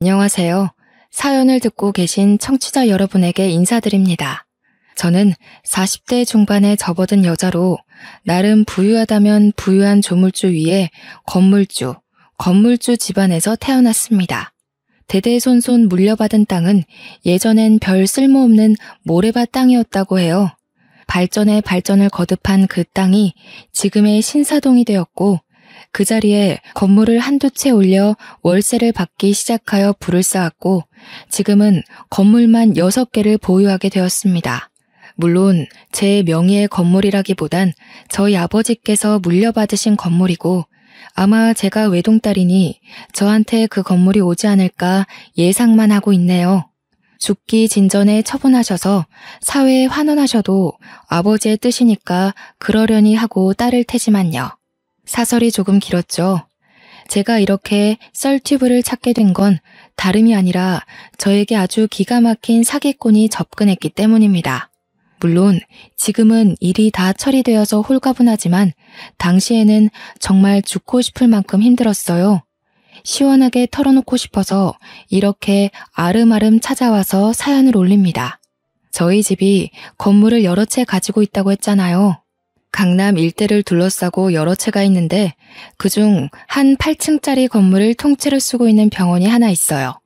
안녕하세요. 사연을 듣고 계신 청취자 여러분에게 인사드립니다. 저는 40대 중반에 접어든 여자로 나름 부유하다면 부유한 조물주 위에 건물주 집안에서 태어났습니다. 대대손손 물려받은 땅은 예전엔 별 쓸모없는 모래밭 땅이었다고 해요. 발전에 발전을 거듭한 그 땅이 지금의 신사동이 되었고 그 자리에 건물을 한두 채 올려 월세를 받기 시작하여 불을 쌓았고 지금은 건물만 6개를 보유하게 되었습니다. 물론 제 명의의 건물이라기보단 저희 아버지께서 물려받으신 건물이고 아마 제가 외동딸이니 저한테 그 건물이 오지 않을까 예상만 하고 있네요. 죽기 진전에 처분하셔서 사회에 환원하셔도 아버지의 뜻이니까 그러려니 하고 따를 테지만요. 사설이 조금 길었죠. 제가 이렇게 썰튜브를 찾게 된 건 다름이 아니라 저에게 아주 기가 막힌 사기꾼이 접근했기 때문입니다. 물론 지금은 일이 다 처리되어서 홀가분하지만 당시에는 정말 죽고 싶을 만큼 힘들었어요. 시원하게 털어놓고 싶어서 이렇게 아름아름 찾아와서 사연을 올립니다. 저희 집이 건물을 여러 채 가지고 있다고 했잖아요. 강남 일대를 둘러싸고 여러 채가 있는데 그중 한 8층짜리 건물을 통째로 쓰고 있는 병원이 하나 있어요.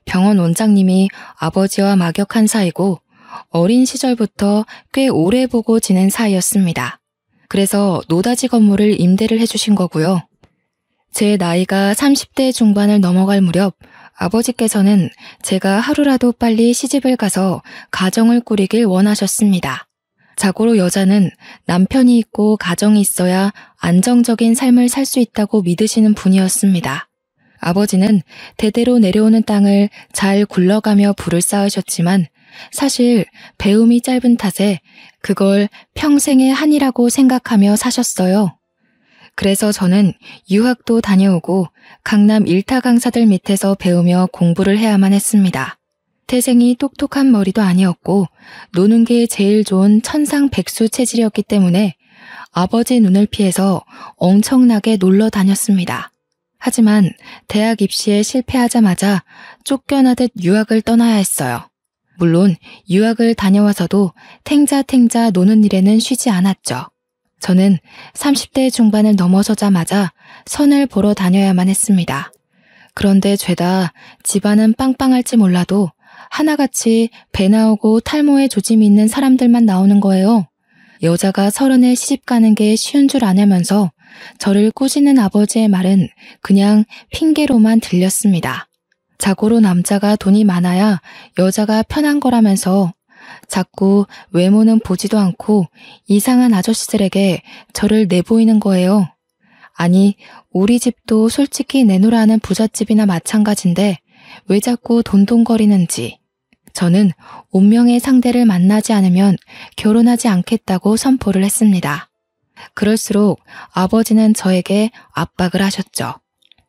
병원 원장님이 아버지와 막역한 사이고 어린 시절부터 꽤 오래 보고 지낸 사이였습니다. 그래서 노다지 건물을 임대를 해주신 거고요. 제 나이가 30대 중반을 넘어갈 무렵 아버지께서는 제가 하루라도 빨리 시집을 가서 가정을 꾸리길 원하셨습니다. 자고로 여자는 남편이 있고 가정이 있어야 안정적인 삶을 살 수 있다고 믿으시는 분이었습니다. 아버지는 대대로 내려오는 땅을 잘 굴러가며 부를 쌓으셨지만 사실 배움이 짧은 탓에 그걸 평생의 한이라고 생각하며 사셨어요. 그래서 저는 유학도 다녀오고 강남 일타 강사들 밑에서 배우며 공부를 해야만 했습니다. 태생이 똑똑한 머리도 아니었고 노는 게 제일 좋은 천상백수 체질이었기 때문에 아버지 눈을 피해서 엄청나게 놀러 다녔습니다. 하지만 대학 입시에 실패하자마자 쫓겨나듯 유학을 떠나야 했어요. 물론 유학을 다녀와서도 탱자탱자 노는 일에는 쉬지 않았죠. 저는 30대 중반을 넘어서자마자 선을 보러 다녀야만 했습니다. 그런데 죄다 집안은 빵빵할지 몰라도 하나같이 배 나오고 탈모에 조짐이 있는 사람들만 나오는 거예요. 여자가 30에 시집 가는 게 쉬운 줄 아냐면서 저를 꾸짖는 아버지의 말은 그냥 핑계로만 들렸습니다. 자고로 남자가 돈이 많아야 여자가 편한 거라면서 자꾸 외모는 보지도 않고 이상한 아저씨들에게 저를 내보이는 거예요. 아니, 우리 집도 솔직히 내놓으라 하는 부잣집이나 마찬가지인데 왜 자꾸 돈돈거리는지. 저는 운명의 상대를 만나지 않으면 결혼하지 않겠다고 선포를 했습니다. 그럴수록 아버지는 저에게 압박을 하셨죠.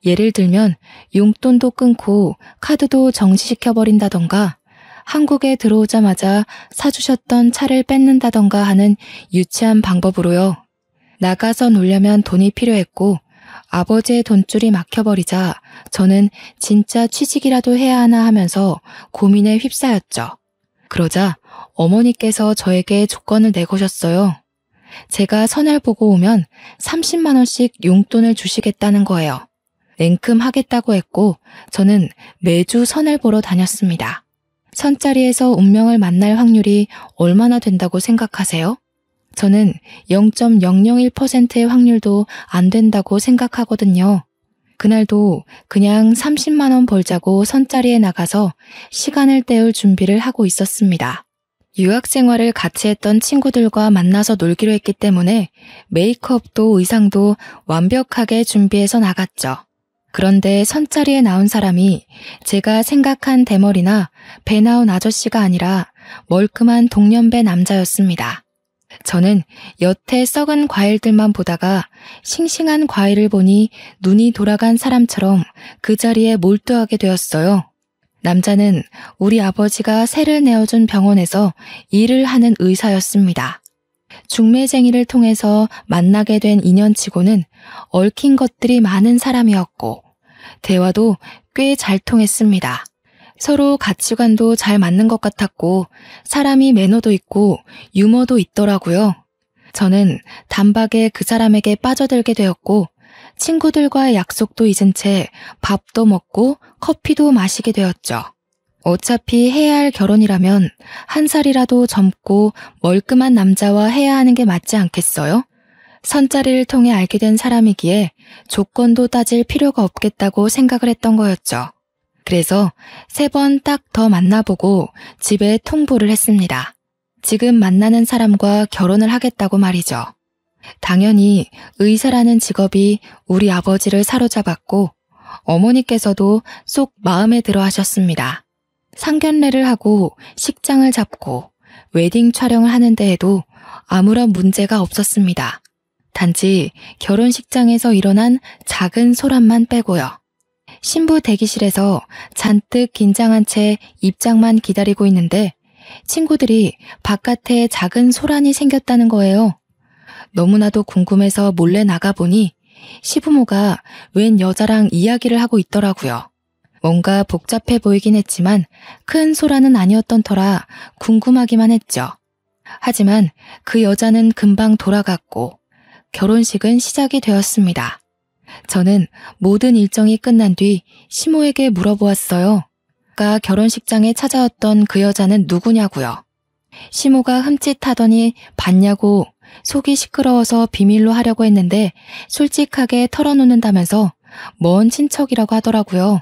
예를 들면 용돈도 끊고 카드도 정지시켜버린다던가 한국에 들어오자마자 사주셨던 차를 뺏는다던가 하는 유치한 방법으로요. 나가서 놀려면 돈이 필요했고 아버지의 돈줄이 막혀버리자 저는 진짜 취직이라도 해야 하나 하면서 고민에 휩싸였죠. 그러자 어머니께서 저에게 조건을 내거셨어요. 제가 선을 보고 오면 30만 원씩 용돈을 주시겠다는 거예요. 냉큼 하겠다고 했고 저는 매주 선을 보러 다녔습니다. 선자리에서 운명을 만날 확률이 얼마나 된다고 생각하세요? 저는 0.001%의 확률도 안 된다고 생각하거든요. 그날도 그냥 30만 원 벌자고 선자리에 나가서 시간을 때울 준비를 하고 있었습니다. 유학 생활을 같이 했던 친구들과 만나서 놀기로 했기 때문에 메이크업도 의상도 완벽하게 준비해서 나갔죠. 그런데 선자리에 나온 사람이 제가 생각한 대머리나 배 나온 아저씨가 아니라 멀끔한 동년배 남자였습니다. 저는 여태 썩은 과일들만 보다가 싱싱한 과일을 보니 눈이 돌아간 사람처럼 그 자리에 몰두하게 되었어요. 남자는 우리 아버지가 세를 내어준 병원에서 일을 하는 의사였습니다. 중매쟁이를 통해서 만나게 된 인연치고는 얽힌 것들이 많은 사람이었고 대화도 꽤 잘 통했습니다. 서로 가치관도 잘 맞는 것 같았고 사람이 매너도 있고 유머도 있더라고요. 저는 단박에 그 사람에게 빠져들게 되었고 친구들과의 약속도 잊은 채 밥도 먹고 커피도 마시게 되었죠. 어차피 해야 할 결혼이라면 한 살이라도 젊고 멀끔한 남자와 해야 하는 게 맞지 않겠어요? 선자리를 통해 알게 된 사람이기에 조건도 따질 필요가 없겠다고 생각을 했던 거였죠. 그래서 3번 딱 더 만나보고 집에 통보를 했습니다. 지금 만나는 사람과 결혼을 하겠다고 말이죠. 당연히 의사라는 직업이 우리 아버지를 사로잡았고 어머니께서도 쏙 마음에 들어 하셨습니다. 상견례를 하고 식장을 잡고 웨딩 촬영을 하는 데에도 아무런 문제가 없었습니다. 단지 결혼식장에서 일어난 작은 소란만 빼고요. 신부 대기실에서 잔뜩 긴장한 채 입장만 기다리고 있는데 친구들이 바깥에 작은 소란이 생겼다는 거예요. 너무나도 궁금해서 몰래 나가보니 시부모가 웬 여자랑 이야기를 하고 있더라고요. 뭔가 복잡해 보이긴 했지만 큰 소란은 아니었던 터라 궁금하기만 했죠. 하지만 그 여자는 금방 돌아갔고 결혼식은 시작이 되었습니다. 저는 모든 일정이 끝난 뒤 시모에게 물어보았어요. 아까 결혼식장에 찾아왔던 그 여자는 누구냐고요. 시모가 흠칫하더니 봤냐고 속이 시끄러워서 비밀로 하려고 했는데 솔직하게 털어놓는다면서 먼 친척이라고 하더라고요.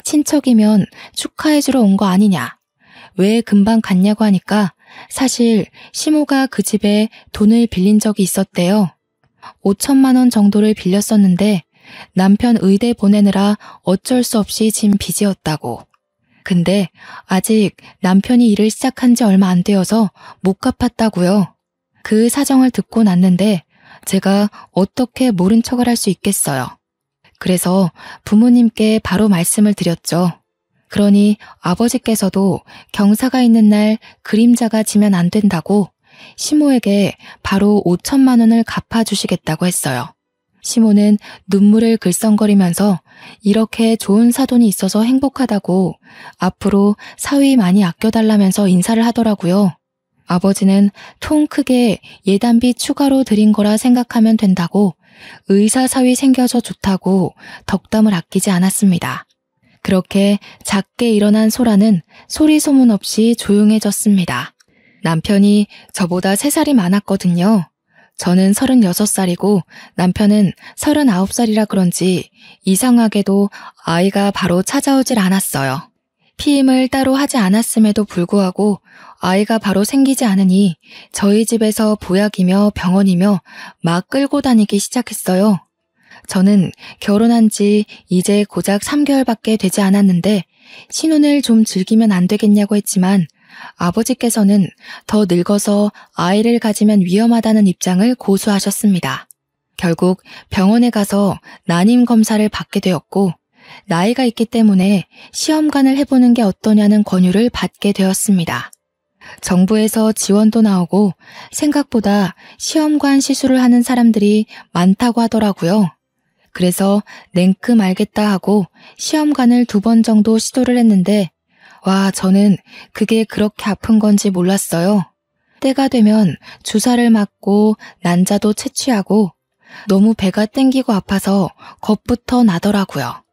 친척이면 축하해주러 온 거 아니냐. 왜 금방 갔냐고 하니까 사실 시모가 그 집에 돈을 빌린 적이 있었대요. 5천만 원 정도를 빌렸었는데 남편 의대 보내느라 어쩔 수 없이 진 빚이었다고. 근데 아직 남편이 일을 시작한 지 얼마 안 되어서 못 갚았다고요. 그 사정을 듣고 났는데 제가 어떻게 모른 척을 할 수 있겠어요. 그래서 부모님께 바로 말씀을 드렸죠. 그러니 아버지께서도 경사가 있는 날 그림자가 지면 안 된다고 시모에게 바로 5천만 원을 갚아주시겠다고 했어요. 시모는 눈물을 글썽거리면서 이렇게 좋은 사돈이 있어서 행복하다고 앞으로 사위 많이 아껴달라면서 인사를 하더라고요. 아버지는 통 크게 예단비 추가로 드린 거라 생각하면 된다고 의사 사위 생겨서 좋다고 덕담을 아끼지 않았습니다. 그렇게 작게 일어난 소란은 소리 소문 없이 조용해졌습니다. 남편이 저보다 3살이 많았거든요. 저는 36살이고 남편은 39살이라 그런지 이상하게도 아이가 바로 찾아오질 않았어요. 피임을 따로 하지 않았음에도 불구하고 아이가 바로 생기지 않으니 저희 집에서 보약이며 병원이며 막 끌고 다니기 시작했어요. 저는 결혼한 지 이제 고작 3개월밖에 되지 않았는데 신혼을 좀 즐기면 안 되겠냐고 했지만 아버지께서는 더 늙어서 아이를 가지면 위험하다는 입장을 고수하셨습니다. 결국 병원에 가서 난임 검사를 받게 되었고 나이가 있기 때문에 시험관을 해보는 게 어떠냐는 권유를 받게 되었습니다. 정부에서 지원도 나오고 생각보다 시험관 시술을 하는 사람들이 많다고 하더라고요. 그래서 냉큼 알겠다 하고 시험관을 2번 정도 시도를 했는데 와, 저는 그게 그렇게 아픈 건지 몰랐어요. 때가 되면 주사를 맞고 난자도 채취하고 너무 배가 땡기고 아파서 겁부터 나더라고요.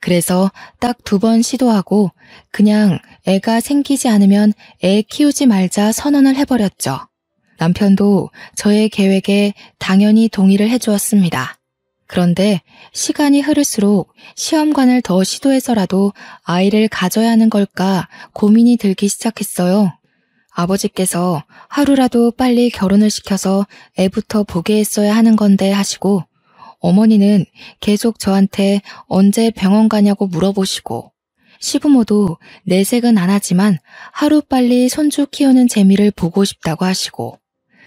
그래서 딱 2번 시도하고 그냥 애가 생기지 않으면 애 키우지 말자 선언을 해버렸죠. 남편도 저의 계획에 당연히 동의를 해주었습니다. 그런데 시간이 흐를수록 시험관을 더 시도해서라도 아이를 가져야 하는 걸까 고민이 들기 시작했어요. 아버지께서 하루라도 빨리 결혼을 시켜서 애부터 보게 했어야 하는 건데 하시고 어머니는 계속 저한테 언제 병원 가냐고 물어보시고 시부모도 내색은 안 하지만 하루빨리 손주 키우는 재미를 보고 싶다고 하시고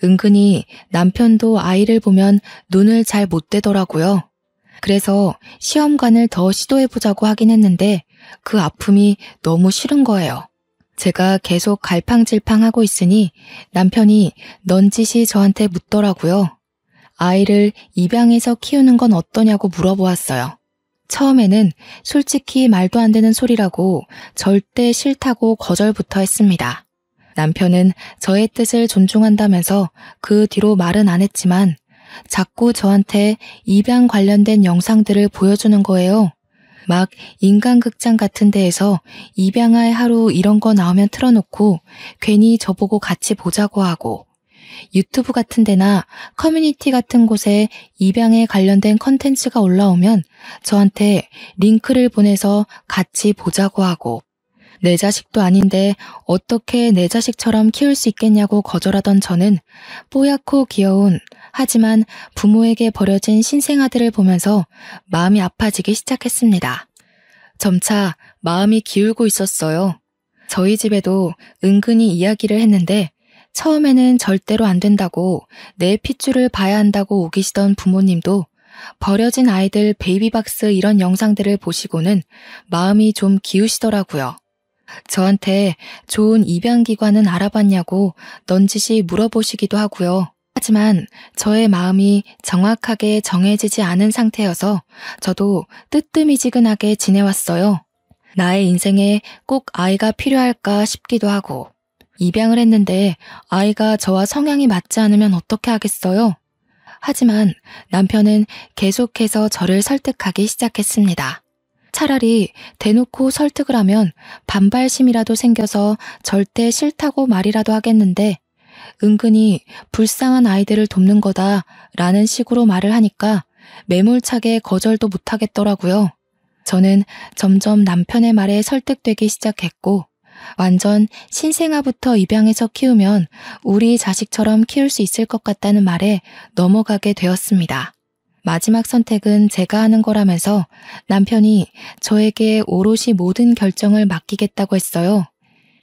은근히 남편도 아이를 보면 눈을 잘 못 떼더라고요. 그래서 시험관을 더 시도해보자고 하긴 했는데 그 아픔이 너무 싫은 거예요. 제가 계속 갈팡질팡하고 있으니 남편이 넌지시 저한테 묻더라고요. 아이를 입양해서 키우는 건 어떠냐고 물어보았어요. 처음에는 솔직히 말도 안 되는 소리라고 절대 싫다고 거절부터 했습니다. 남편은 저의 뜻을 존중한다면서 그 뒤로 말은 안 했지만 자꾸 저한테 입양 관련된 영상들을 보여주는 거예요. 막 인간극장 같은 데에서 입양할 하루 이런 거 나오면 틀어놓고 괜히 저보고 같이 보자고 하고, 유튜브 같은 데나 커뮤니티 같은 곳에 입양에 관련된 컨텐츠가 올라오면 저한테 링크를 보내서 같이 보자고 하고, 내 자식도 아닌데 어떻게 내 자식처럼 키울 수 있겠냐고 거절하던 저는 뽀얗고 귀여운, 하지만 부모에게 버려진 신생아들을 보면서 마음이 아파지기 시작했습니다. 점차 마음이 기울고 있었어요. 저희 집에도 은근히 이야기를 했는데 처음에는 절대로 안 된다고, 내 핏줄을 봐야 한다고 우기시던 부모님도 버려진 아이들 베이비박스 이런 영상들을 보시고는 마음이 좀 기우시더라고요. 저한테 좋은 입양기관은 알아봤냐고 넌지시 물어보시기도 하고요. 하지만 저의 마음이 정확하게 정해지지 않은 상태여서 저도 뜨뜨미지근하게 지내왔어요. 나의 인생에 꼭 아이가 필요할까 싶기도 하고, 입양을 했는데 아이가 저와 성향이 맞지 않으면 어떻게 하겠어요? 하지만 남편은 계속해서 저를 설득하기 시작했습니다. 차라리 대놓고 설득을 하면 반발심이라도 생겨서 절대 싫다고 말이라도 하겠는데, 은근히 불쌍한 아이들을 돕는 거다 라는 식으로 말을 하니까 매몰차게 거절도 못하겠더라고요. 저는 점점 남편의 말에 설득되기 시작했고, 완전 신생아부터 입양해서 키우면 우리 자식처럼 키울 수 있을 것 같다는 말에 넘어가게 되었습니다. 마지막 선택은 제가 하는 거라면서 남편이 저에게 오롯이 모든 결정을 맡기겠다고 했어요.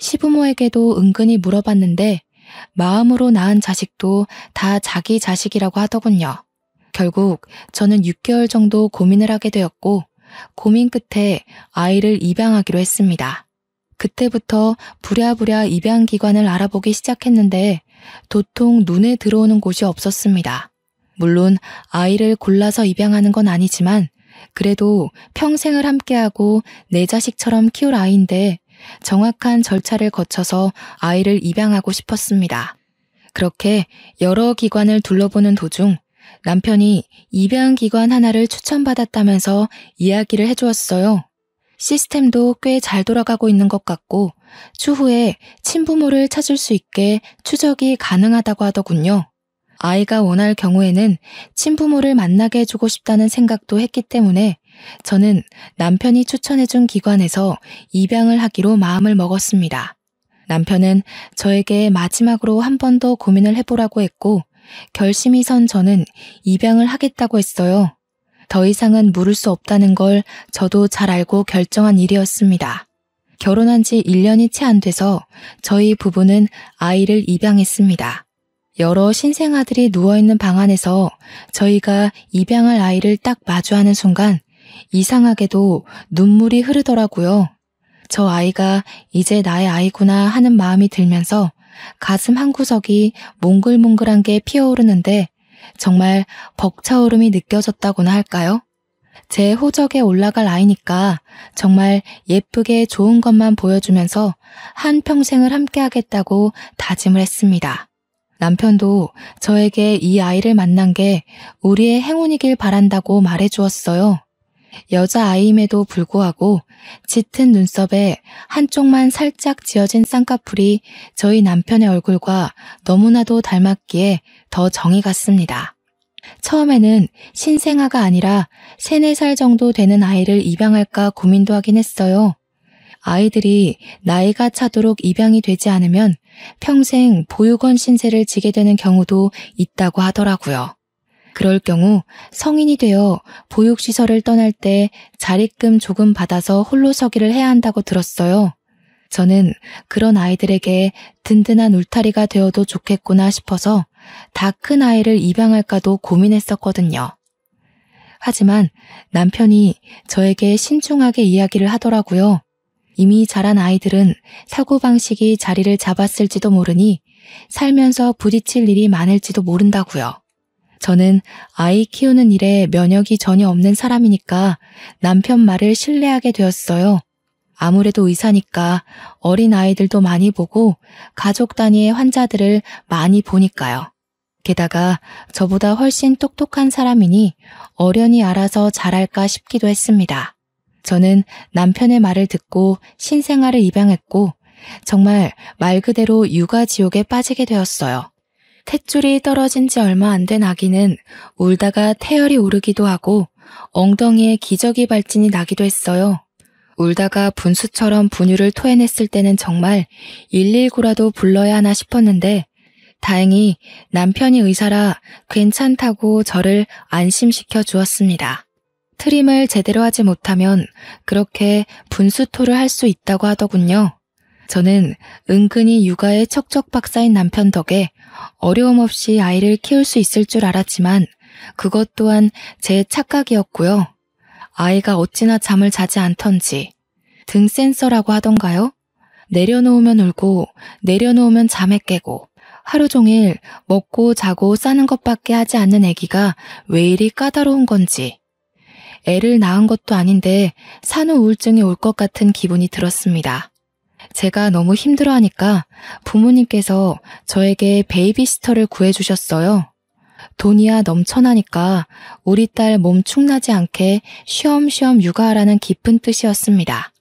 시부모에게도 은근히 물어봤는데 마음으로 낳은 자식도 다 자기 자식이라고 하더군요. 결국 저는 6개월 정도 고민을 하게 되었고, 고민 끝에 아이를 입양하기로 했습니다. 그때부터 부랴부랴 입양기관을 알아보기 시작했는데 도통 눈에 들어오는 곳이 없었습니다. 물론 아이를 골라서 입양하는 건 아니지만 그래도 평생을 함께하고 내 자식처럼 키울 아이인데 정확한 절차를 거쳐서 아이를 입양하고 싶었습니다. 그렇게 여러 기관을 둘러보는 도중 남편이 입양기관 하나를 추천받았다면서 이야기를 해주었어요. 시스템도 꽤 잘 돌아가고 있는 것 같고 추후에 친부모를 찾을 수 있게 추적이 가능하다고 하더군요. 아이가 원할 경우에는 친부모를 만나게 해주고 싶다는 생각도 했기 때문에 저는 남편이 추천해준 기관에서 입양을 하기로 마음을 먹었습니다. 남편은 저에게 마지막으로 한 번 더 고민을 해보라고 했고 결심이 선 저는 입양을 하겠다고 했어요. 더 이상은 물을 수 없다는 걸 저도 잘 알고 결정한 일이었습니다. 결혼한 지 1년이 채 안 돼서 저희 부부는 아이를 입양했습니다. 여러 신생아들이 누워있는 방 안에서 저희가 입양할 아이를 딱 마주하는 순간 이상하게도 눈물이 흐르더라고요. 저 아이가 이제 나의 아이구나 하는 마음이 들면서 가슴 한구석이 몽글몽글한 게 피어오르는데 정말 벅차오름이 느껴졌다고나 할까요? 제 호적에 올라갈 아이니까 정말 예쁘게 좋은 것만 보여주면서 한평생을 함께하겠다고 다짐을 했습니다. 남편도 저에게 이 아이를 만난 게 우리의 행운이길 바란다고 말해주었어요. 여자아이임에도 불구하고 짙은 눈썹에 한쪽만 살짝 지어진 쌍꺼풀이 저희 남편의 얼굴과 너무나도 닮았기에 더 정이 갔습니다. 처음에는 신생아가 아니라 3, 4살 정도 되는 아이를 입양할까 고민도 하긴 했어요. 아이들이 나이가 차도록 입양이 되지 않으면 평생 보육원 신세를 지게 되는 경우도 있다고 하더라고요. 그럴 경우 성인이 되어 보육시설을 떠날 때 자립금 조금 받아서 홀로 서기를 해야 한다고 들었어요. 저는 그런 아이들에게 든든한 울타리가 되어도 좋겠구나 싶어서 다 큰 아이를 입양할까도 고민했었거든요. 하지만 남편이 저에게 신중하게 이야기를 하더라고요. 이미 자란 아이들은 사고방식이 자리를 잡았을지도 모르니 살면서 부딪힐 일이 많을지도 모른다고요. 저는 아이 키우는 일에 면역이 전혀 없는 사람이니까 남편 말을 신뢰하게 되었어요. 아무래도 의사니까 어린 아이들도 많이 보고 가족 단위의 환자들을 많이 보니까요. 게다가 저보다 훨씬 똑똑한 사람이니 어련히 알아서 잘할까 싶기도 했습니다. 저는 남편의 말을 듣고 신생아를 입양했고 정말 말 그대로 육아지옥에 빠지게 되었어요. 탯줄이 떨어진 지 얼마 안 된 아기는 울다가 태열이 오르기도 하고 엉덩이에 기저귀 발진이 나기도 했어요. 울다가 분수처럼 분유를 토해냈을 때는 정말 119라도 불러야 하나 싶었는데 다행히 남편이 의사라 괜찮다고 저를 안심시켜 주었습니다. 트림을 제대로 하지 못하면 그렇게 분수토를 할 수 있다고 하더군요. 저는 은근히 육아에 척척박사인 남편 덕에 어려움 없이 아이를 키울 수 있을 줄 알았지만 그것 또한 제 착각이었고요. 아이가 어찌나 잠을 자지 않던지 등 센서라고 하던가요? 내려놓으면 울고 내려놓으면 잠에 깨고 하루 종일 먹고 자고 싸는 것밖에 하지 않는 아기가 왜 이리 까다로운 건지 애를 낳은 것도 아닌데 산후 우울증이 올 것 같은 기분이 들었습니다. 제가 너무 힘들어하니까 부모님께서 저에게 베이비시터를 구해주셨어요. 돈이야 넘쳐나니까 우리 딸 몸 축나지 않게 쉬엄쉬엄 육아하라는 깊은 뜻이었습니다.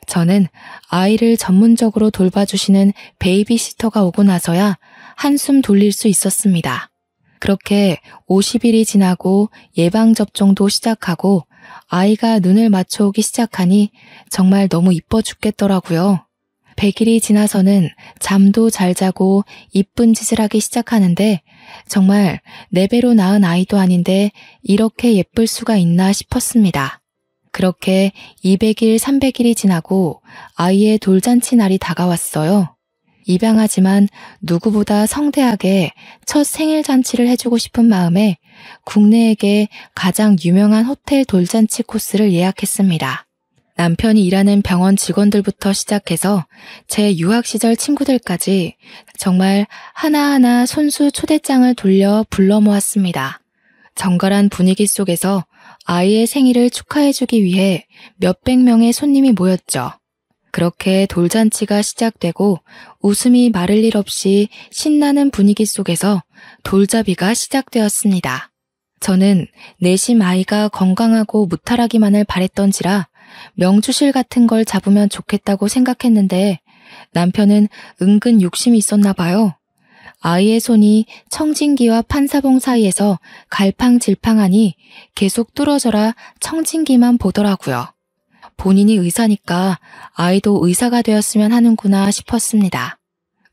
저는 아이를 전문적으로 돌봐주시는 베이비시터가 오고 나서야 한숨 돌릴 수 있었습니다. 그렇게 50일이 지나고 예방접종도 시작하고 아이가 눈을 맞춰오기 시작하니 정말 너무 이뻐 죽겠더라고요. 100일이 지나서는 잠도 잘 자고 이쁜 짓을 하기 시작하는데 정말 내 배로 낳은 아이도 아닌데 이렇게 예쁠 수가 있나 싶었습니다. 그렇게 200일, 300일이 지나고 아이의 돌잔치 날이 다가왔어요. 입양하지만 누구보다 성대하게 첫 생일 잔치를 해주고 싶은 마음에 국내에게 가장 유명한 호텔 돌잔치 코스를 예약했습니다. 남편이 일하는 병원 직원들부터 시작해서 제 유학 시절 친구들까지 정말 하나하나 손수 초대장을 돌려 불러 모았습니다. 정갈한 분위기 속에서 아이의 생일을 축하해주기 위해 몇백 명의 손님이 모였죠. 그렇게 돌잔치가 시작되고 웃음이 마를 일 없이 신나는 분위기 속에서 돌잡이가 시작되었습니다. 저는 내심 아이가 건강하고 무탈하기만을 바랬던지라 명주실 같은 걸 잡으면 좋겠다고 생각했는데 남편은 은근 욕심이 있었나 봐요. 아이의 손이 청진기와 판사봉 사이에서 갈팡질팡하니 계속 뚫어져라 청진기만 보더라고요. 본인이 의사니까 아이도 의사가 되었으면 하는구나 싶었습니다.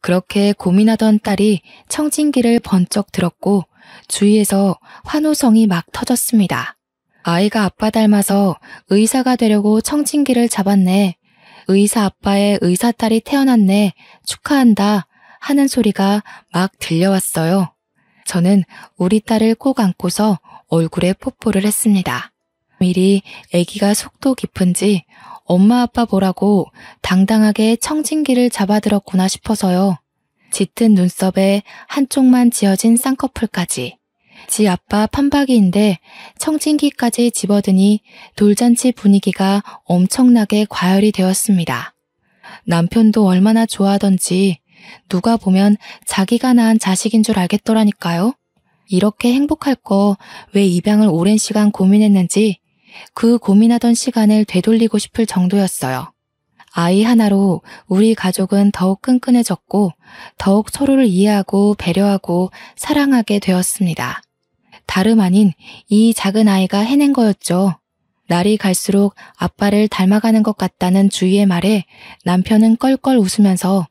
그렇게 고민하던 딸이 청진기를 번쩍 들었고 주위에서 환호성이 막 터졌습니다. 아이가 아빠 닮아서 의사가 되려고 청진기를 잡았네. 의사 아빠의 의사 딸이 태어났네. 축하한다. 하는 소리가 막 들려왔어요. 저는 우리 딸을 꼭 안고서 얼굴에 뽀뽀를 했습니다. 미리 아기가 속도 깊은지 엄마 아빠 보라고 당당하게 청진기를 잡아들었구나 싶어서요. 짙은 눈썹에 한쪽만 지어진 쌍꺼풀까지. 지 아빠 판박이인데 청진기까지 집어드니 돌잔치 분위기가 엄청나게 과열이 되었습니다. 남편도 얼마나 좋아하던지 누가 보면 자기가 낳은 자식인 줄 알겠더라니까요. 이렇게 행복할 거 왜 입양을 오랜 시간 고민했는지 그 고민하던 시간을 되돌리고 싶을 정도였어요. 아이 하나로 우리 가족은 더욱 끈끈해졌고 더욱 서로를 이해하고 배려하고 사랑하게 되었습니다. 다름 아닌 이 작은 아이가 해낸 거였죠. 날이 갈수록 아빠를 닮아가는 것 같다는 주위의 말에 남편은 껄껄 웃으면서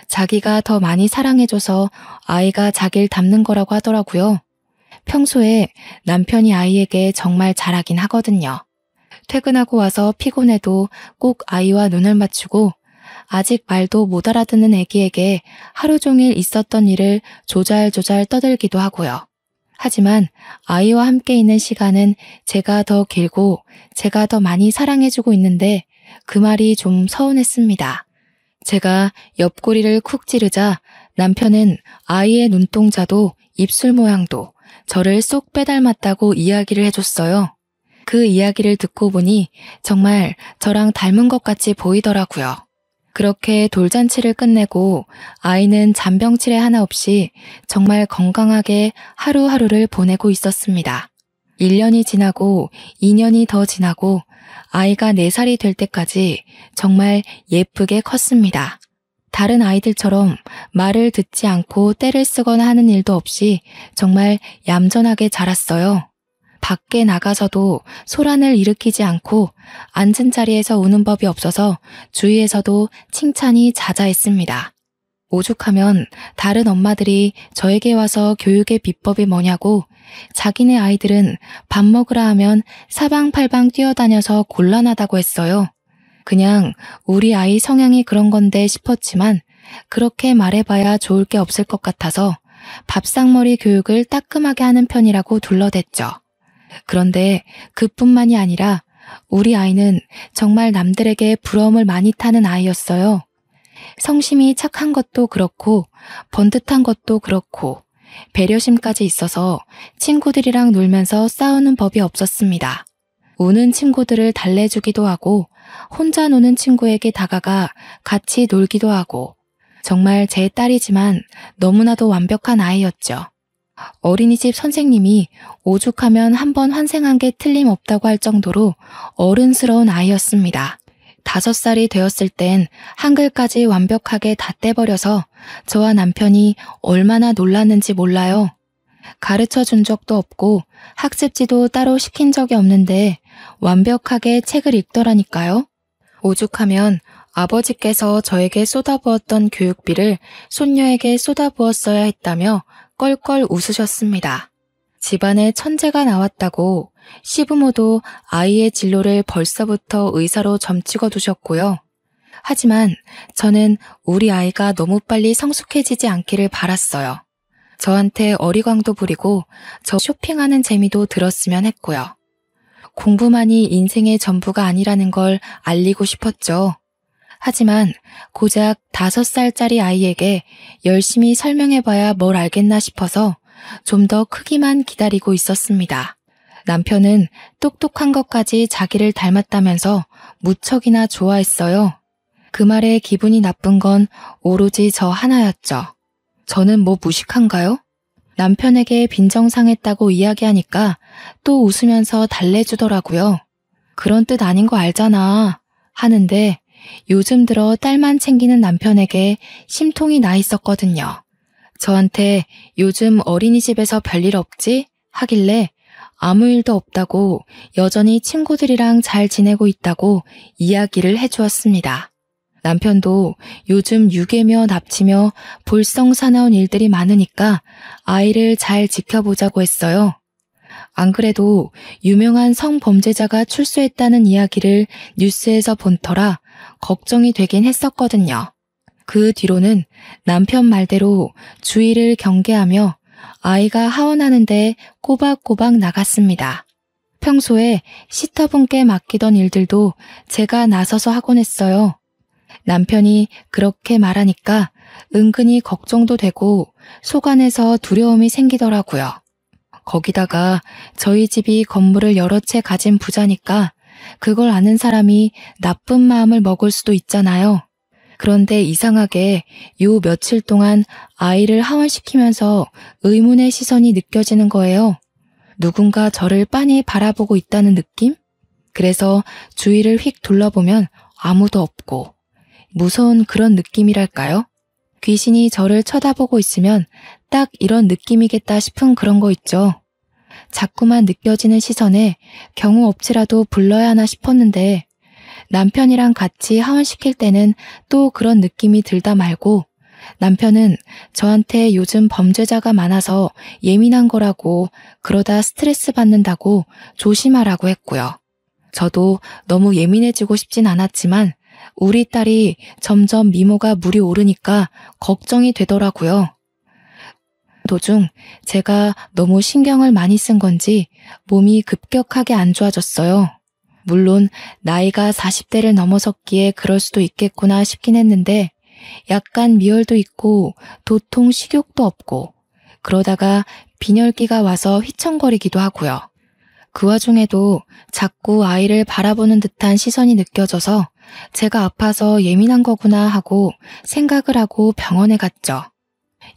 자기가 더 많이 사랑해줘서 아이가 자기를 닮는 거라고 하더라고요. 평소에 남편이 아이에게 정말 잘하긴 하거든요. 퇴근하고 와서 피곤해도 꼭 아이와 눈을 맞추고 아직 말도 못 알아듣는 아기에게 하루 종일 있었던 일을 조잘조잘 떠들기도 하고요. 하지만 아이와 함께 있는 시간은 제가 더 길고 제가 더 많이 사랑해주고 있는데 그 말이 좀 서운했습니다. 제가 옆구리를 쿡 찌르자 남편은 아이의 눈동자도 입술 모양도 저를 쏙 빼닮았다고 이야기를 해줬어요. 그 이야기를 듣고 보니 정말 저랑 닮은 것 같이 보이더라고요. 그렇게 돌잔치를 끝내고 아이는 잔병치레 하나 없이 정말 건강하게 하루하루를 보내고 있었습니다. 1년이 지나고 2년이 더 지나고 아이가 4살이 될 때까지 정말 예쁘게 컸습니다. 다른 아이들처럼 말을 듣지 않고 떼를 쓰거나 하는 일도 없이 정말 얌전하게 자랐어요. 밖에 나가서도 소란을 일으키지 않고 앉은 자리에서 우는 법이 없어서 주위에서도 칭찬이 자자했습니다. 오죽하면 다른 엄마들이 저에게 와서 교육의 비법이 뭐냐고 자기네 아이들은 밥 먹으라 하면 사방팔방 뛰어다녀서 곤란하다고 했어요. 그냥 우리 아이 성향이 그런 건데 싶었지만 그렇게 말해봐야 좋을 게 없을 것 같아서 밥상머리 교육을 따끔하게 하는 편이라고 둘러댔죠. 그런데 그뿐만이 아니라 우리 아이는 정말 남들에게 부러움을 많이 타는 아이였어요. 성심이 착한 것도 그렇고 번듯한 것도 그렇고 배려심까지 있어서 친구들이랑 놀면서 싸우는 법이 없었습니다. 우는 친구들을 달래주기도 하고 혼자 노는 친구에게 다가가 같이 놀기도 하고 정말 제 딸이지만 너무나도 완벽한 아이였죠. 어린이집 선생님이 오죽하면 한번 환생한 게 틀림없다고 할 정도로 어른스러운 아이였습니다. 5살이 되었을 땐 한글까지 완벽하게 다 떼버려서 저와 남편이 얼마나 놀랐는지 몰라요. 가르쳐 준 적도 없고 학습지도 따로 시킨 적이 없는데 완벽하게 책을 읽더라니까요. 오죽하면 아버지께서 저에게 쏟아부었던 교육비를 손녀에게 쏟아부었어야 했다며 껄껄 웃으셨습니다. 집안에 천재가 나왔다고 시부모도 아이의 진로를 벌써부터 의사로 점찍어 두셨고요. 하지만 저는 우리 아이가 너무 빨리 성숙해지지 않기를 바랐어요. 저한테 어리광도 부리고 저 쇼핑하는 재미도 들었으면 했고요. 공부만이 인생의 전부가 아니라는 걸 알리고 싶었죠. 하지만 고작 5살짜리 아이에게 열심히 설명해봐야 뭘 알겠나 싶어서 좀 더 크기만 기다리고 있었습니다. 남편은 똑똑한 것까지 자기를 닮았다면서 무척이나 좋아했어요. 그 말에 기분이 나쁜 건 오로지 저 하나였죠. 저는 뭐 무식한가요? 남편에게 빈정상했다고 이야기하니까 또 웃으면서 달래주더라고요. 그런 뜻 아닌 거 알잖아 하는데 요즘 들어 딸만 챙기는 남편에게 심통이 나 있었거든요. 저한테 요즘 어린이집에서 별일 없지? 하길래 아무 일도 없다고 여전히 친구들이랑 잘 지내고 있다고 이야기를 해주었습니다. 남편도 요즘 유괴며 납치며 볼성사나운 일들이 많으니까 아이를 잘 지켜보자고 했어요. 안 그래도 유명한 성범죄자가 출소했다는 이야기를 뉴스에서 본 터라 걱정이 되긴 했었거든요. 그 뒤로는 남편 말대로 주의를 경계하며 아이가 하원하는데 꼬박꼬박 나갔습니다. 평소에 시터분께 맡기던 일들도 제가 나서서 하곤 했어요. 남편이 그렇게 말하니까 은근히 걱정도 되고 속안에서 두려움이 생기더라고요. 거기다가 저희 집이 건물을 여러 채 가진 부자니까 그걸 아는 사람이 나쁜 마음을 먹을 수도 있잖아요. 그런데 이상하게 요 며칠 동안 아이를 하원시키면서 의문의 시선이 느껴지는 거예요. 누군가 저를 빤히 바라보고 있다는 느낌? 그래서 주위를 휙 둘러보면 아무도 없고 무서운 그런 느낌이랄까요? 귀신이 저를 쳐다보고 있으면 딱 이런 느낌이겠다 싶은 그런 거 있죠. 자꾸만 느껴지는 시선에 경호업체라도 불러야 하나 싶었는데 남편이랑 같이 하원시킬 때는 또 그런 느낌이 들다 말고 남편은 저한테 요즘 범죄자가 많아서 예민한 거라고 그러다 스트레스 받는다고 조심하라고 했고요. 저도 너무 예민해지고 싶진 않았지만 우리 딸이 점점 미모가 물이 오르니까 걱정이 되더라고요. 도중 제가 너무 신경을 많이 쓴 건지 몸이 급격하게 안 좋아졌어요. 물론 나이가 40대를 넘어섰기에 그럴 수도 있겠구나 싶긴 했는데 약간 미열도 있고 도통 식욕도 없고 그러다가 빈혈기가 와서 휘청거리기도 하고요. 그 와중에도 자꾸 아이를 바라보는 듯한 시선이 느껴져서 제가 아파서 예민한 거구나 하고 생각을 하고 병원에 갔죠.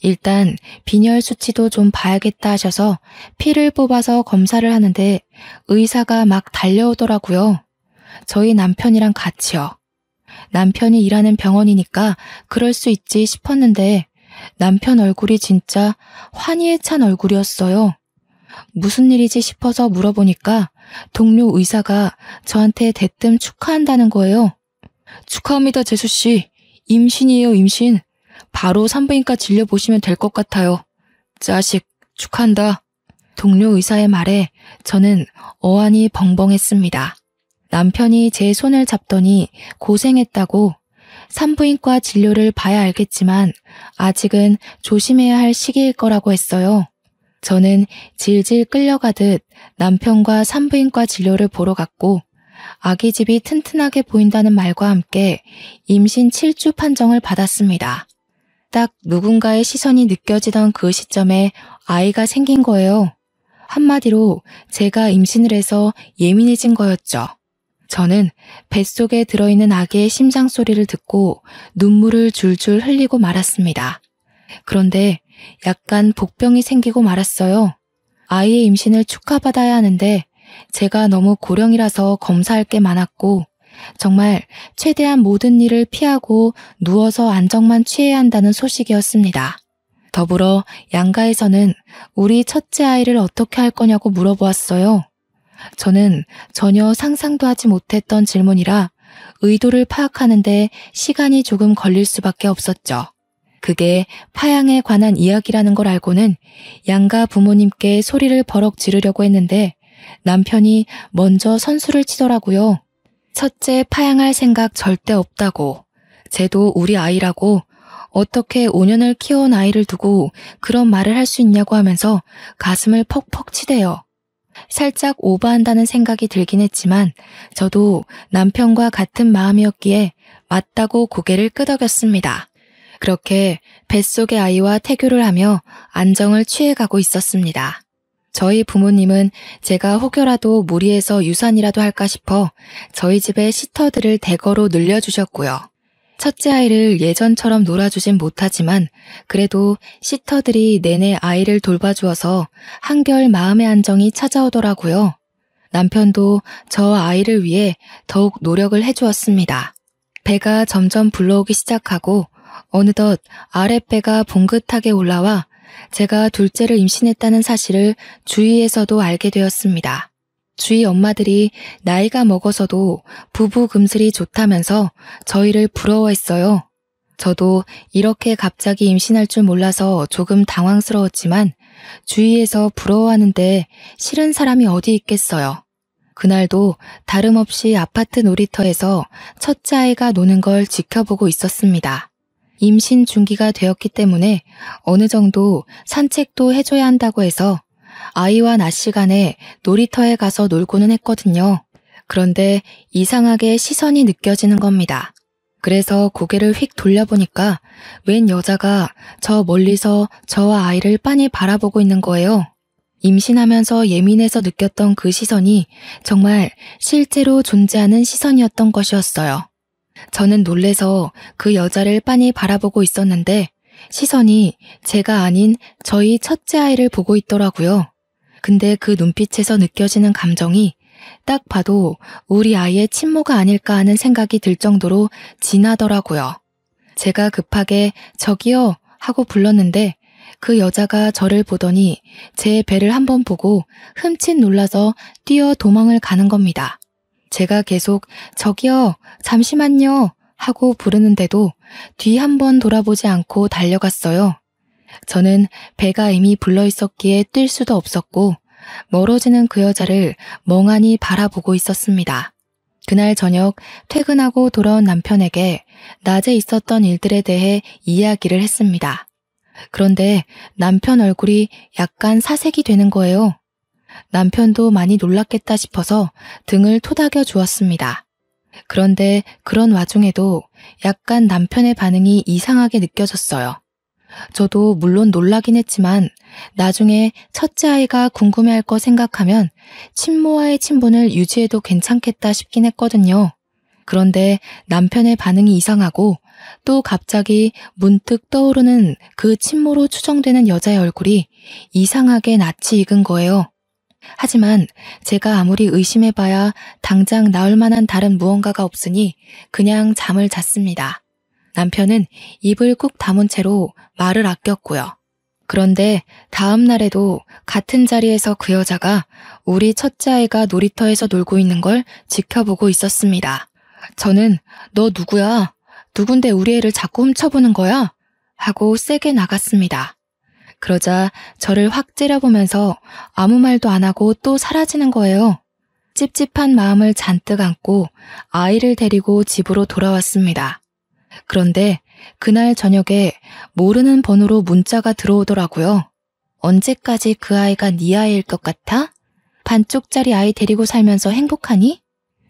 일단 빈혈 수치도 좀 봐야겠다 하셔서 피를 뽑아서 검사를 하는데 의사가 막 달려오더라고요. 저희 남편이랑 같이요. 남편이 일하는 병원이니까 그럴 수 있지 싶었는데 남편 얼굴이 진짜 환희에 찬 얼굴이었어요. 무슨 일이지 싶어서 물어보니까 동료 의사가 저한테 대뜸 축하한다는 거예요. 축하합니다, 재수씨. 임신이에요, 임신. 바로 산부인과 진료보시면 될 것 같아요. 자식, 축하한다. 동료 의사의 말에 저는 어안이 벙벙했습니다. 남편이 제 손을 잡더니 고생했다고 산부인과 진료를 봐야 알겠지만 아직은 조심해야 할 시기일 거라고 했어요. 저는 질질 끌려가듯 남편과 산부인과 진료를 보러 갔고 아기집이 튼튼하게 보인다는 말과 함께 임신 7주 판정을 받았습니다. 딱 누군가의 시선이 느껴지던 그 시점에 아이가 생긴 거예요. 한마디로 제가 임신을 해서 예민해진 거였죠. 저는 뱃속에 들어있는 아기의 심장 소리를 듣고 눈물을 줄줄 흘리고 말았습니다. 그런데 약간 복병이 생기고 말았어요. 아이의 임신을 축하받아야 하는데 제가 너무 고령이라서 검사할 게 많았고 정말 최대한 모든 일을 피하고 누워서 안정만 취해야 한다는 소식이었습니다. 더불어 양가에서는 우리 첫째 아이를 어떻게 할 거냐고 물어보았어요. 저는 전혀 상상도 하지 못했던 질문이라 의도를 파악하는데 시간이 조금 걸릴 수밖에 없었죠. 그게 파양에 관한 이야기라는 걸 알고는 양가 부모님께 소리를 버럭 지르려고 했는데 남편이 먼저 선수를 치더라고요. 첫째 파양할 생각 절대 없다고. 쟤도 우리 아이라고. 어떻게 5년을 키워온 아이를 두고 그런 말을 할 수 있냐고 하면서 가슴을 퍽퍽 치대요. 살짝 오버한다는 생각이 들긴 했지만 저도 남편과 같은 마음이었기에 맞다고 고개를 끄덕였습니다. 그렇게 뱃속의 아이와 태교를 하며 안정을 취해가고 있었습니다. 저희 부모님은 제가 혹여라도 무리해서 유산이라도 할까 싶어 저희 집에 시터들을 대거로 늘려주셨고요. 첫째 아이를 예전처럼 놀아주진 못하지만 그래도 시터들이 내내 아이를 돌봐주어서 한결 마음의 안정이 찾아오더라고요. 남편도 저 아이를 위해 더욱 노력을 해주었습니다. 배가 점점 불러오기 시작하고 어느덧 아랫배가 봉긋하게 올라와 제가 둘째를 임신했다는 사실을 주위에서도 알게 되었습니다. 주위 엄마들이 나이가 먹어서도 부부 금슬이 좋다면서 저희를 부러워했어요. 저도 이렇게 갑자기 임신할 줄 몰라서 조금 당황스러웠지만 주위에서 부러워하는데 싫은 사람이 어디 있겠어요. 그날도 다름없이 아파트 놀이터에서 첫째 아이가 노는 걸 지켜보고 있었습니다. 임신 중기가 되었기 때문에 어느 정도 산책도 해줘야 한다고 해서 아이와 낮 시간에 놀이터에 가서 놀고는 했거든요. 그런데 이상하게 시선이 느껴지는 겁니다. 그래서 고개를 휙 돌려보니까 웬 여자가 저 멀리서 저와 아이를 빤히 바라보고 있는 거예요. 임신하면서 예민해서 느꼈던 그 시선이 정말 실제로 존재하는 시선이었던 것이었어요. 저는 놀래서 그 여자를 빤히 바라보고 있었는데 시선이 제가 아닌 저희 첫째 아이를 보고 있더라고요. 근데 그 눈빛에서 느껴지는 감정이 딱 봐도 우리 아이의 친모가 아닐까 하는 생각이 들 정도로 진하더라고요. 제가 급하게 저기요 하고 불렀는데 그 여자가 저를 보더니 제 배를 한번 보고 흠칫 놀라서 뛰어 도망을 가는 겁니다. 제가 계속 저기요 잠시만요 하고 부르는데도 뒤 한 번 돌아보지 않고 달려갔어요. 저는 배가 이미 불러있었기에 뛸 수도 없었고 멀어지는 그 여자를 멍하니 바라보고 있었습니다. 그날 저녁 퇴근하고 돌아온 남편에게 낮에 있었던 일들에 대해 이야기를 했습니다. 그런데 남편 얼굴이 약간 사색이 되는 거예요. 남편도 많이 놀랐겠다 싶어서 등을 토닥여 주었습니다. 그런데 그런 와중에도 약간 남편의 반응이 이상하게 느껴졌어요. 저도 물론 놀라긴 했지만 나중에 첫째 아이가 궁금해할 거 생각하면 친모와의 친분을 유지해도 괜찮겠다 싶긴 했거든요. 그런데 남편의 반응이 이상하고 또 갑자기 문득 떠오르는 그 친모로 추정되는 여자의 얼굴이 이상하게 낯이 익은 거예요. 하지만 제가 아무리 의심해봐야 당장 나올 만한 다른 무언가가 없으니 그냥 잠을 잤습니다. 남편은 입을 꾹 다문 채로 말을 아꼈고요. 그런데 다음 날에도 같은 자리에서 그 여자가 우리 첫째 아이가 놀이터에서 놀고 있는 걸 지켜보고 있었습니다. 저는 너 누구야? 누군데 우리 애를 자꾸 훔쳐보는 거야? 하고 세게 나갔습니다. 그러자 저를 확 째려보면서 아무 말도 안 하고 또 사라지는 거예요. 찝찝한 마음을 잔뜩 안고 아이를 데리고 집으로 돌아왔습니다. 그런데 그날 저녁에 모르는 번호로 문자가 들어오더라고요. 언제까지 그 아이가 네 아이일 것 같아? 반쪽짜리 아이 데리고 살면서 행복하니?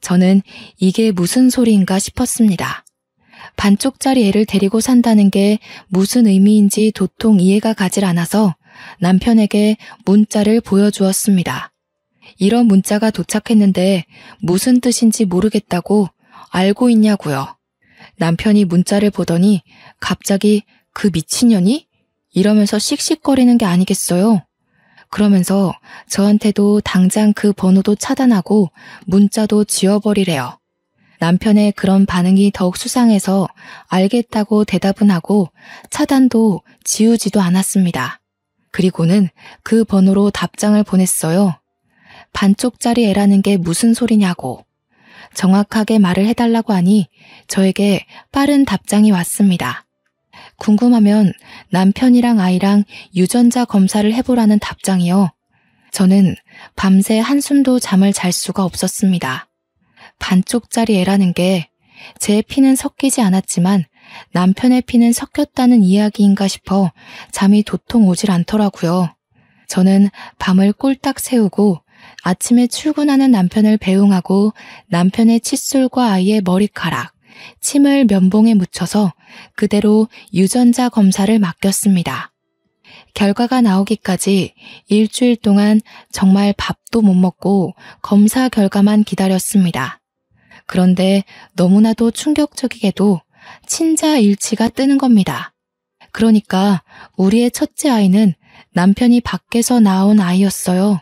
저는 이게 무슨 소리인가 싶었습니다. 반쪽짜리 애를 데리고 산다는 게 무슨 의미인지 도통 이해가 가질 않아서 남편에게 문자를 보여주었습니다. 이런 문자가 도착했는데 무슨 뜻인지 모르겠다고 알고 있냐고요. 남편이 문자를 보더니 갑자기 그 미친년이? 이러면서 씩씩거리는 게 아니겠어요? 그러면서 저한테도 당장 그 번호도 차단하고 문자도 지워버리래요. 남편의 그런 반응이 더욱 수상해서 알겠다고 대답은 하고 차단도 지우지도 않았습니다. 그리고는 그 번호로 답장을 보냈어요. 반쪽짜리 애라는 게 무슨 소리냐고. 정확하게 말을 해달라고 하니 저에게 빠른 답장이 왔습니다. 궁금하면 남편이랑 아이랑 유전자 검사를 해보라는 답장이요. 저는 밤새 한숨도 잠을 잘 수가 없었습니다. 반쪽짜리 애라는 게 제 피는 섞이지 않았지만 남편의 피는 섞였다는 이야기인가 싶어 잠이 도통 오질 않더라고요. 저는 밤을 꼴딱 새우고 아침에 출근하는 남편을 배웅하고 남편의 칫솔과 아이의 머리카락, 침을 면봉에 묻혀서 그대로 유전자 검사를 맡겼습니다. 결과가 나오기까지 일주일 동안 정말 밥도 못 먹고 검사 결과만 기다렸습니다. 그런데 너무나도 충격적이게도 친자 일치가 뜨는 겁니다. 그러니까 우리의 첫째 아이는 남편이 밖에서 낳은 아이였어요.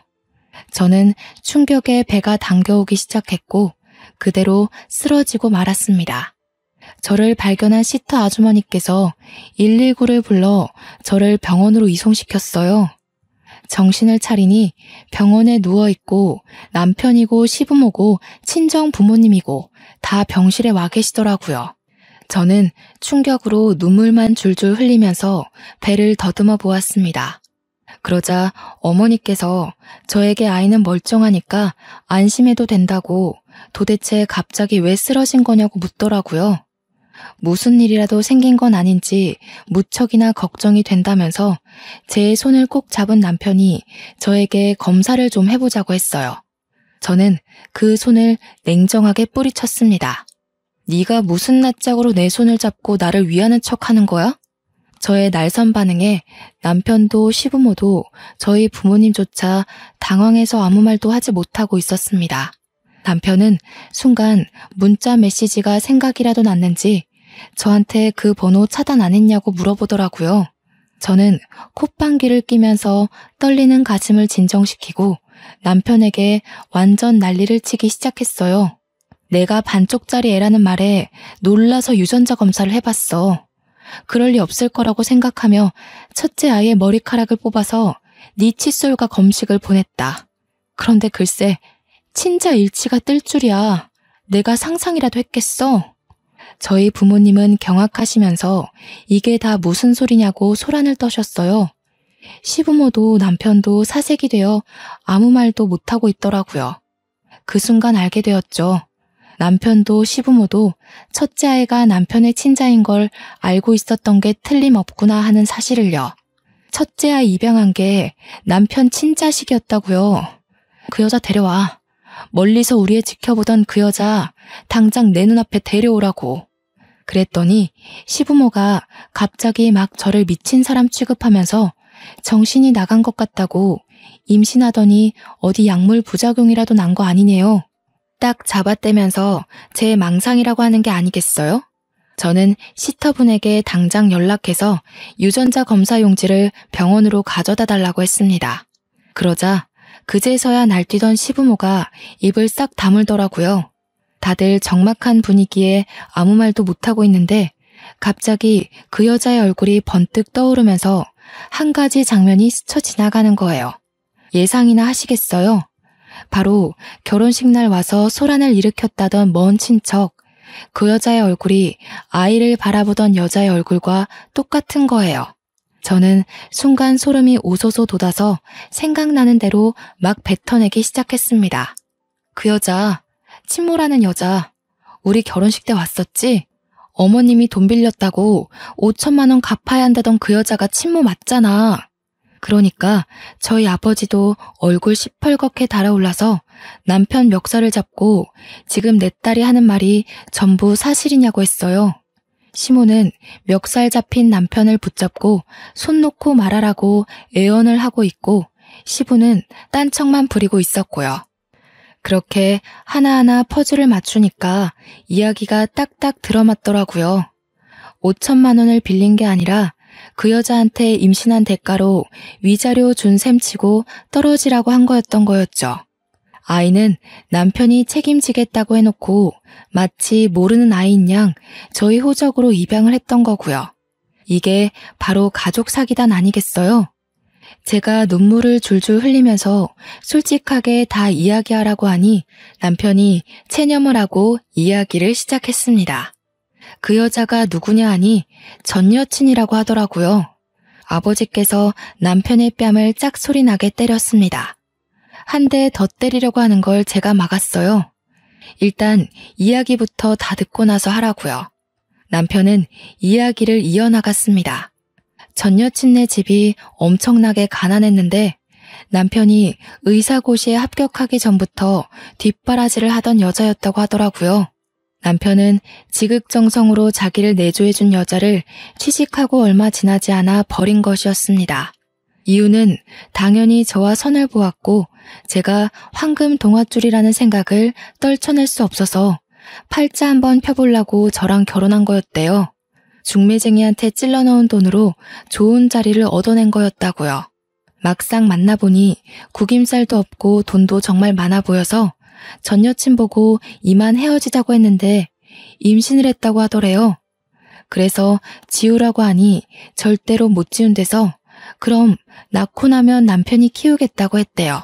저는 충격에 배가 당겨오기 시작했고 그대로 쓰러지고 말았습니다. 저를 발견한 시터 아주머니께서 119를 불러 저를 병원으로 이송시켰어요. 정신을 차리니 병원에 누워있고 남편이고 시부모고 친정 부모님이고 다 병실에 와 계시더라고요. 저는 충격으로 눈물만 줄줄 흘리면서 배를 더듬어 보았습니다. 그러자 어머니께서 저에게 아이는 멀쩡하니까 안심해도 된다고 도대체 갑자기 왜 쓰러진 거냐고 묻더라고요. 무슨 일이라도 생긴 건 아닌지 무척이나 걱정이 된다면서 제 손을 꼭 잡은 남편이 저에게 검사를 좀 해보자고 했어요. 저는 그 손을 냉정하게 뿌리쳤습니다. 네가 무슨 낯짝으로 내 손을 잡고 나를 위하는 척하는 거야? 저의 날선 반응에 남편도 시부모도 저희 부모님조차 당황해서 아무 말도 하지 못하고 있었습니다. 남편은 순간 문자 메시지가 생각이라도 났는지 저한테 그 번호 차단 안 했냐고 물어보더라고요. 저는 콧방귀를 뀌면서 떨리는 가슴을 진정시키고 남편에게 완전 난리를 치기 시작했어요. 내가 반쪽짜리 애라는 말에 놀라서 유전자 검사를 해봤어. 그럴 리 없을 거라고 생각하며 첫째 아이의 머리카락을 뽑아서 네 칫솔과 검식을 보냈다. 그런데 글쎄 친자 일치가 뜰 줄이야. 내가 상상이라도 했겠어. 저희 부모님은 경악하시면서 이게 다 무슨 소리냐고 소란을 떠셨어요. 시부모도 남편도 사색이 되어 아무 말도 못하고 있더라고요. 그 순간 알게 되었죠. 남편도 시부모도 첫째 아이가 남편의 친자인 걸 알고 있었던 게 틀림없구나 하는 사실을요. 첫째 아이 입양한 게 남편 친자식이었다고요. 그 여자 데려와. 멀리서 우리 애 지켜보던 그 여자 당장 내 눈앞에 데려오라고. 그랬더니 시부모가 갑자기 막 저를 미친 사람 취급하면서 정신이 나간 것 같다고 임신하더니 어디 약물 부작용이라도 난 거 아니네요. 딱 잡아떼면서 제 망상이라고 하는 게 아니겠어요? 저는 시터분에게 당장 연락해서 유전자 검사 용지를 병원으로 가져다 달라고 했습니다. 그러자 그제서야 날뛰던 시부모가 입을 싹 다물더라고요. 다들 적막한 분위기에 아무 말도 못하고 있는데 갑자기 그 여자의 얼굴이 번뜩 떠오르면서 한 가지 장면이 스쳐 지나가는 거예요. 예상이나 하시겠어요? 바로 결혼식 날 와서 소란을 일으켰다던 먼 친척, 그 여자의 얼굴이 아이를 바라보던 여자의 얼굴과 똑같은 거예요. 저는 순간 소름이 오소소 돋아서 생각나는 대로 막 뱉어내기 시작했습니다. 그 여자, 친모라는 여자, 우리 결혼식 때 왔었지? 어머님이 돈 빌렸다고 5천만 원 갚아야 한다던 그 여자가 친모 맞잖아. 그러니까 저희 아버지도 얼굴 시펄겋게 달아올라서 남편 멱살을 잡고 지금 내 딸이 하는 말이 전부 사실이냐고 했어요. 시모는 멱살 잡힌 남편을 붙잡고 손 놓고 말하라고 애원을 하고 있고 시부는 딴청만 부리고 있었고요. 그렇게 하나하나 퍼즐을 맞추니까 이야기가 딱딱 들어맞더라고요. 5천만 원을 빌린 게 아니라 그 여자한테 임신한 대가로 위자료 준 셈치고 떨어지라고 한 거였던 거였죠. 아이는 남편이 책임지겠다고 해놓고 마치 모르는 아이인 양 저희 호적으로 입양을 했던 거고요. 이게 바로 가족 사기단 아니겠어요? 제가 눈물을 줄줄 흘리면서 솔직하게 다 이야기하라고 하니 남편이 체념을 하고 이야기를 시작했습니다. 그 여자가 누구냐 하니 전 여친이라고 하더라고요. 아버지께서 남편의 뺨을 짝소리 나게 때렸습니다. 한 대 더 때리려고 하는 걸 제가 막았어요. 일단 이야기부터 다 듣고 나서 하라고요. 남편은 이야기를 이어나갔습니다. 전 여친네 집이 엄청나게 가난했는데 남편이 의사고시에 합격하기 전부터 뒷바라지를 하던 여자였다고 하더라고요. 남편은 지극정성으로 자기를 내조해준 여자를 취직하고 얼마 지나지 않아 버린 것이었습니다. 이유는 당연히 저와 선을 보았고 제가 황금 동아줄이라는 생각을 떨쳐낼 수 없어서 팔자 한번 펴보려고 저랑 결혼한 거였대요. 중매쟁이한테 찔러넣은 돈으로 좋은 자리를 얻어낸 거였다고요. 막상 만나보니 구김살도 없고 돈도 정말 많아 보여서 전 여친 보고 이만 헤어지자고 했는데 임신을 했다고 하더래요. 그래서 지우라고 하니 절대로 못 지운대서 그럼 낳고 나면 남편이 키우겠다고 했대요.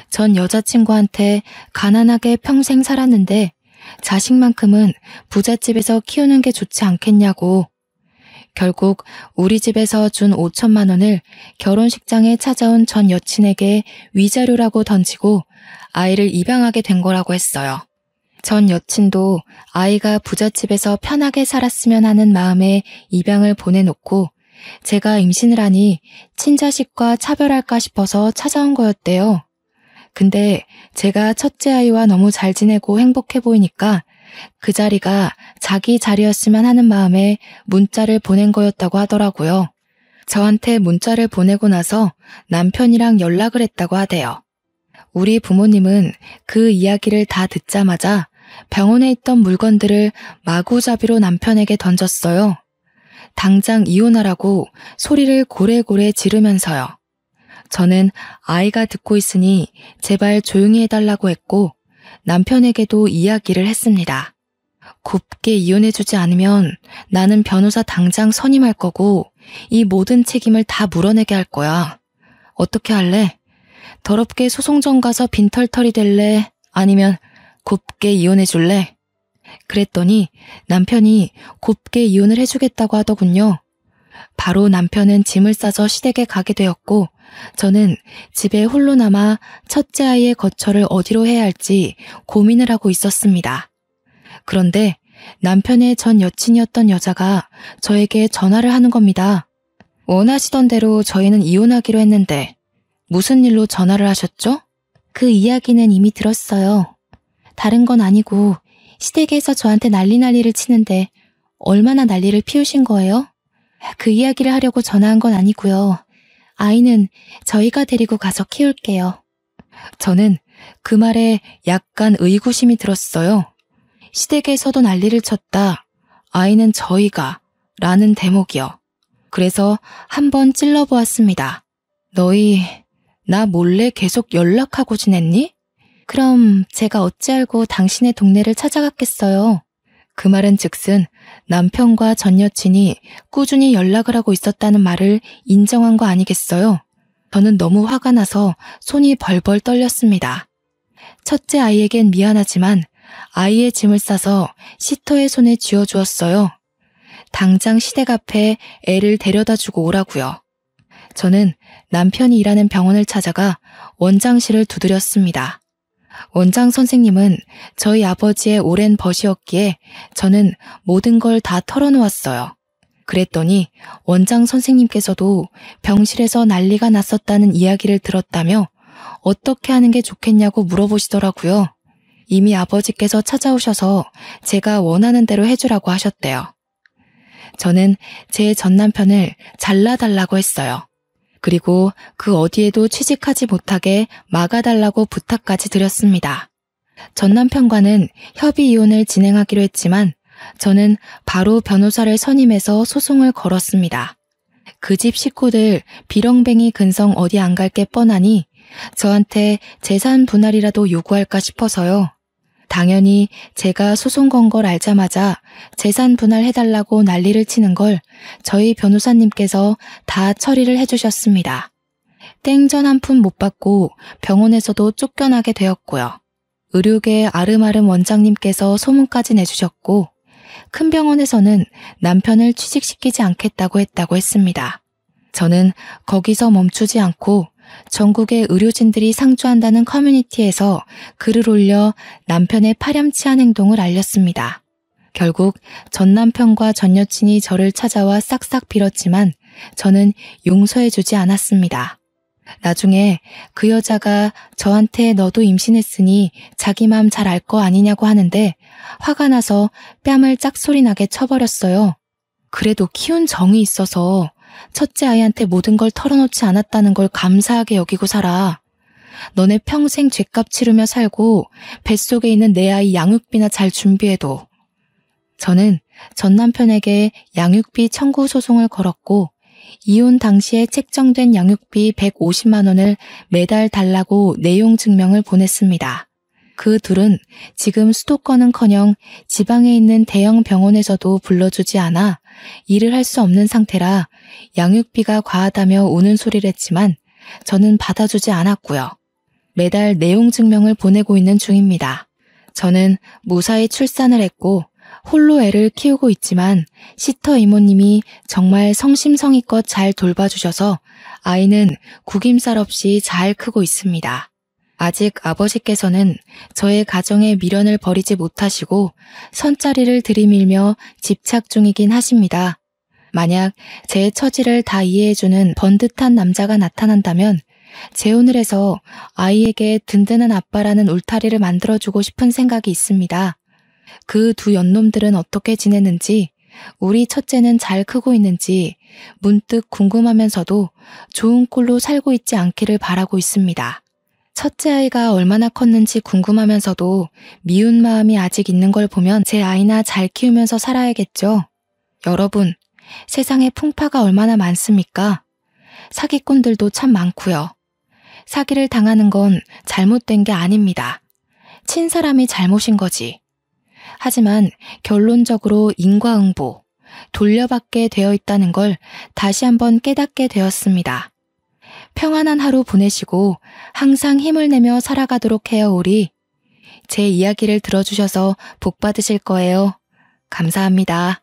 전 여자친구한테 가난하게 평생 살았는데 자식만큼은 부잣집에서 키우는 게 좋지 않겠냐고. 결국 우리 집에서 준 5천만 원을 결혼식장에 찾아온 전 여친에게 위자료라고 던지고 아이를 입양하게 된 거라고 했어요. 전 여친도 아이가 부잣집에서 편하게 살았으면 하는 마음에 입양을 보내놓고 제가 임신을 하니 친자식과 차별할까 싶어서 찾아온 거였대요. 근데 제가 첫째 아이와 너무 잘 지내고 행복해 보이니까 그 자리가 자기 자리였으면 하는 마음에 문자를 보낸 거였다고 하더라고요. 저한테 문자를 보내고 나서 남편이랑 연락을 했다고 하대요. 우리 부모님은 그 이야기를 다 듣자마자 병원에 있던 물건들을 마구잡이로 남편에게 던졌어요. 당장 이혼하라고 소리를 고래고래 지르면서요. 저는 아이가 듣고 있으니 제발 조용히 해달라고 했고 남편에게도 이야기를 했습니다. 곱게 이혼해주지 않으면 나는 변호사 당장 선임할 거고 이 모든 책임을 다 물어내게 할 거야. 어떻게 할래? 더럽게 소송전 가서 빈털터리 될래? 아니면 곱게 이혼해줄래? 그랬더니 남편이 곱게 이혼을 해주겠다고 하더군요. 바로 남편은 짐을 싸서 시댁에 가게 되었고 저는 집에 홀로 남아 첫째 아이의 거처를 어디로 해야 할지 고민을 하고 있었습니다. 그런데 남편의 전 여친이었던 여자가 저에게 전화를 하는 겁니다. 원하시던 대로 저희는 이혼하기로 했는데 무슨 일로 전화를 하셨죠? 그 이야기는 이미 들었어요. 다른 건 아니고 시댁에서 저한테 난리를 치는데 얼마나 난리를 피우신 거예요? 그 이야기를 하려고 전화한 건 아니고요. 아이는 저희가 데리고 가서 키울게요. 저는 그 말에 약간 의구심이 들었어요. 시댁에서도 난리를 쳤다. 아이는 저희가 라는 대목이요. 그래서 한번 찔러보았습니다. 너희 나 몰래 계속 연락하고 지냈니? 그럼 제가 어찌 알고 당신의 동네를 찾아갔겠어요. 그 말은 즉슨 남편과 전 여친이 꾸준히 연락을 하고 있었다는 말을 인정한 거 아니겠어요? 저는 너무 화가 나서 손이 벌벌 떨렸습니다. 첫째 아이에겐 미안하지만 아이의 짐을 싸서 시터의 손에 쥐어주었어요. 당장 시댁 앞에 애를 데려다주고 오라고요. 저는 남편이 일하는 병원을 찾아가 원장실을 두드렸습니다. 원장 선생님은 저희 아버지의 오랜 벗이었기에 저는 모든 걸 다 털어놓았어요. 그랬더니 원장 선생님께서도 병실에서 난리가 났었다는 이야기를 들었다며 어떻게 하는 게 좋겠냐고 물어보시더라고요. 이미 아버지께서 찾아오셔서 제가 원하는 대로 해주라고 하셨대요. 저는 제 전남편을 잘라달라고 했어요. 그리고 그 어디에도 취직하지 못하게 막아달라고 부탁까지 드렸습니다. 전남편과는 협의 이혼을 진행하기로 했지만 저는 바로 변호사를 선임해서 소송을 걸었습니다. 그 집 식구들 비렁뱅이 근성 어디 안 갈 게 뻔하니 저한테 재산 분할이라도 요구할까 싶어서요. 당연히 제가 소송 건 걸 알자마자 재산 분할해달라고 난리를 치는 걸 저희 변호사님께서 다 처리를 해주셨습니다. 땡전 한 푼 못 받고 병원에서도 쫓겨나게 되었고요. 의료계 아름아름 원장님께서 소문까지 내주셨고 큰 병원에서는 남편을 취직시키지 않겠다고 했습니다. 저는 거기서 멈추지 않고 전국의 의료진들이 상주한다는 커뮤니티에서 글을 올려 남편의 파렴치한 행동을 알렸습니다. 결국 전 남편과 전 여친이 저를 찾아와 싹싹 빌었지만 저는 용서해주지 않았습니다. 나중에 그 여자가 저한테 너도 임신했으니 자기 맘 잘 알 거 아니냐고 하는데 화가 나서 뺨을 짝소리나게 쳐버렸어요. 그래도 키운 정이 있어서 첫째 아이한테 모든 걸 털어놓지 않았다는 걸 감사하게 여기고 살아. 너네 평생 죗값 치르며 살고 뱃속에 있는 내 아이 양육비나 잘 준비해둬. 저는 전 남편에게 양육비 청구 소송을 걸었고 이혼 당시에 책정된 양육비 150만 원을 매달 달라고 내용 증명을 보냈습니다. 그 둘은 지금 수도권은커녕 지방에 있는 대형 병원에서도 불러주지 않아 일을 할 수 없는 상태라 양육비가 과하다며 우는 소리를 했지만 저는 받아주지 않았고요. 매달 내용 증명을 보내고 있는 중입니다. 저는 무사히 출산을 했고 홀로 애를 키우고 있지만 시터 이모님이 정말 성심성의껏 잘 돌봐주셔서 아이는 구김살 없이 잘 크고 있습니다. 아직 아버지께서는 저의 가정의 미련을 버리지 못하시고 선자리를 들이밀며 집착 중이긴 하십니다. 만약 제 처지를 다 이해해주는 번듯한 남자가 나타난다면 재혼을 해서 아이에게 든든한 아빠라는 울타리를 만들어주고 싶은 생각이 있습니다. 그 두 연놈들은 어떻게 지내는지, 우리 첫째는 잘 크고 있는지 문득 궁금하면서도 좋은 꼴로 살고 있지 않기를 바라고 있습니다. 첫째 아이가 얼마나 컸는지 궁금하면서도 미운 마음이 아직 있는 걸 보면 제 아이나 잘 키우면서 살아야겠죠. 여러분, 세상에 풍파가 얼마나 많습니까? 사기꾼들도 참 많고요. 사기를 당하는 건 잘못된 게 아닙니다. 친 사람이 잘못인 거지. 하지만 결론적으로 인과응보, 돌려받게 되어 있다는 걸 다시 한번 깨닫게 되었습니다. 평안한 하루 보내시고 항상 힘을 내며 살아가도록 해요, 우리. 제 이야기를 들어주셔서 복 받으실 거예요. 감사합니다.